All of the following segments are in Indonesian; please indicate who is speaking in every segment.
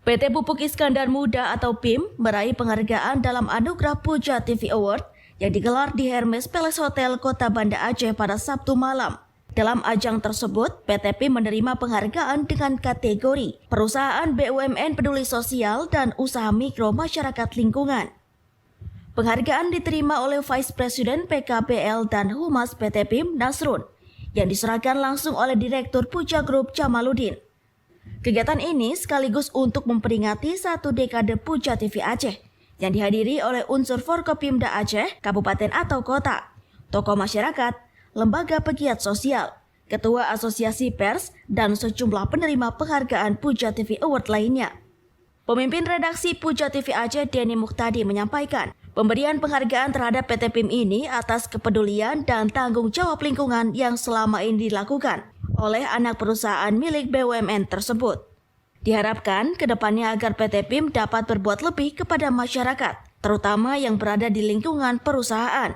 Speaker 1: PT Pupuk Iskandar Muda atau PIM meraih penghargaan dalam Anugerah Puja TV Award yang digelar di Hermes Palace Hotel Kota Banda Aceh pada Sabtu malam. Dalam ajang tersebut, PT PIM menerima penghargaan dengan kategori Perusahaan BUMN Peduli Sosial dan Usaha Mikro Masyarakat Lingkungan. Penghargaan diterima oleh Vice President PKBL dan Humas PT PIM Nasrun, yang diserahkan langsung oleh Direktur Puja Group Jamaluddin. Kegiatan ini sekaligus untuk memperingati 1 dekade Puja TV Aceh, yang dihadiri oleh unsur Forkopimda Aceh, kabupaten atau kota, tokoh masyarakat, lembaga pegiat sosial, ketua asosiasi pers, dan sejumlah penerima penghargaan Puja TV Award lainnya. Pemimpin redaksi Puja TV Aceh, Denny Muhtadi, menyampaikan pemberian penghargaan terhadap PT PIM ini atas kepedulian dan tanggung jawab lingkungan yang selama ini dilakukan oleh anak perusahaan milik BUMN tersebut. Diharapkan kedepannya agar PT PIM dapat berbuat lebih kepada masyarakat, terutama yang berada di lingkungan perusahaan.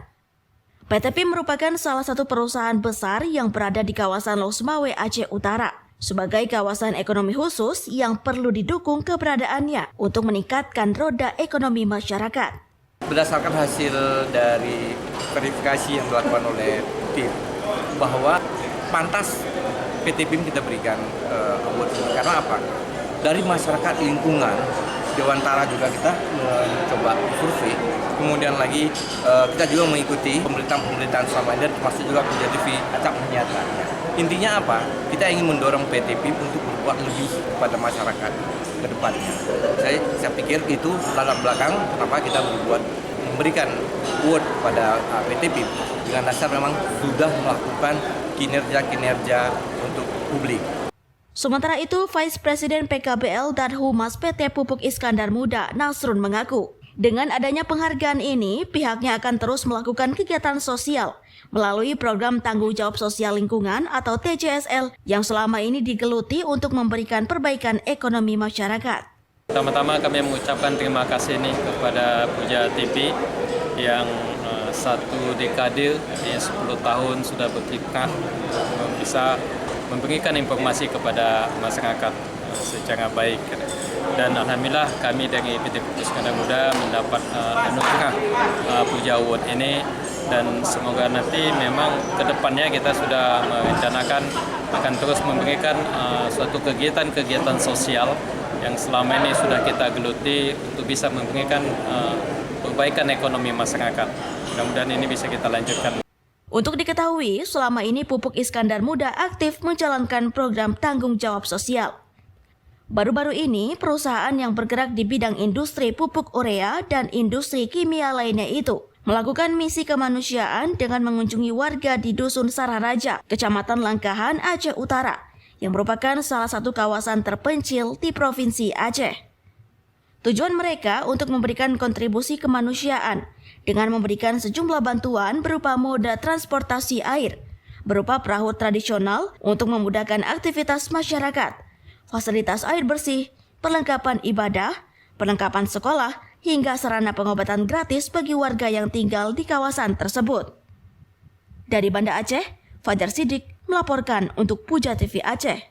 Speaker 1: PT PIM merupakan salah satu perusahaan besar yang berada di kawasan Losmawe, Aceh Utara, sebagai kawasan ekonomi khusus yang perlu didukung keberadaannya untuk meningkatkan roda ekonomi masyarakat.
Speaker 2: Berdasarkan hasil dari verifikasi yang dilakukan oleh PIM, bahwa pantas PT PIM kita berikan award ini. Karena apa? Dari masyarakat lingkungan, Dewantara juga kita mencoba survei, kemudian lagi kita juga mengikuti pemerintahan selama ini, termasuk juga Puja TV acak menyatakan. Intinya apa? Kita ingin mendorong PT PIM untuk berbuat lebih kepada masyarakat ke depannya. Saya pikir itu latar belakang kenapa kita memberikan award pada PT PIM dengan dasar memang sudah melakukan kinerja untuk publik.
Speaker 1: Sementara itu, Vice President PKBL dan Humas PT Pupuk Iskandar Muda, Nasrun, mengaku dengan adanya penghargaan ini, pihaknya akan terus melakukan kegiatan sosial melalui program Tanggung Jawab Sosial Lingkungan atau TJSL yang selama ini digeluti untuk memberikan perbaikan ekonomi masyarakat.
Speaker 3: Pertama-tama kami mengucapkan terima kasih nih kepada Puja TV yang 1 dekade, 10 tahun sudah berkiprah bisa memberikan informasi kepada masyarakat secara baik. Dan alhamdulillah kami dari PT Pupuk Iskandar Muda mendapat anugerah Puja Award ini, dan semoga nanti memang ke depannya kita sudah merencanakan akan terus memberikan suatu kegiatan-kegiatan sosial yang selama ini sudah kita geluti untuk bisa memberikan perbaikan ekonomi masyarakat. Mudah-mudahan ini bisa kita lanjutkan.
Speaker 1: Untuk diketahui, selama ini Pupuk Iskandar Muda aktif menjalankan program tanggung jawab sosial. Baru-baru ini, perusahaan yang bergerak di bidang industri pupuk urea dan industri kimia lainnya itu melakukan misi kemanusiaan dengan mengunjungi warga di Dusun Sararaja, Kecamatan Langkahan, Aceh Utara, yang merupakan salah satu kawasan terpencil di Provinsi Aceh. Tujuan mereka untuk memberikan kontribusi kemanusiaan dengan memberikan sejumlah bantuan berupa moda transportasi air, berupa perahu tradisional untuk memudahkan aktivitas masyarakat, fasilitas air bersih, perlengkapan ibadah, perlengkapan sekolah, hingga sarana pengobatan gratis bagi warga yang tinggal di kawasan tersebut. Dari Banda Aceh, Fajar Sidik melaporkan untuk Puja TV Aceh.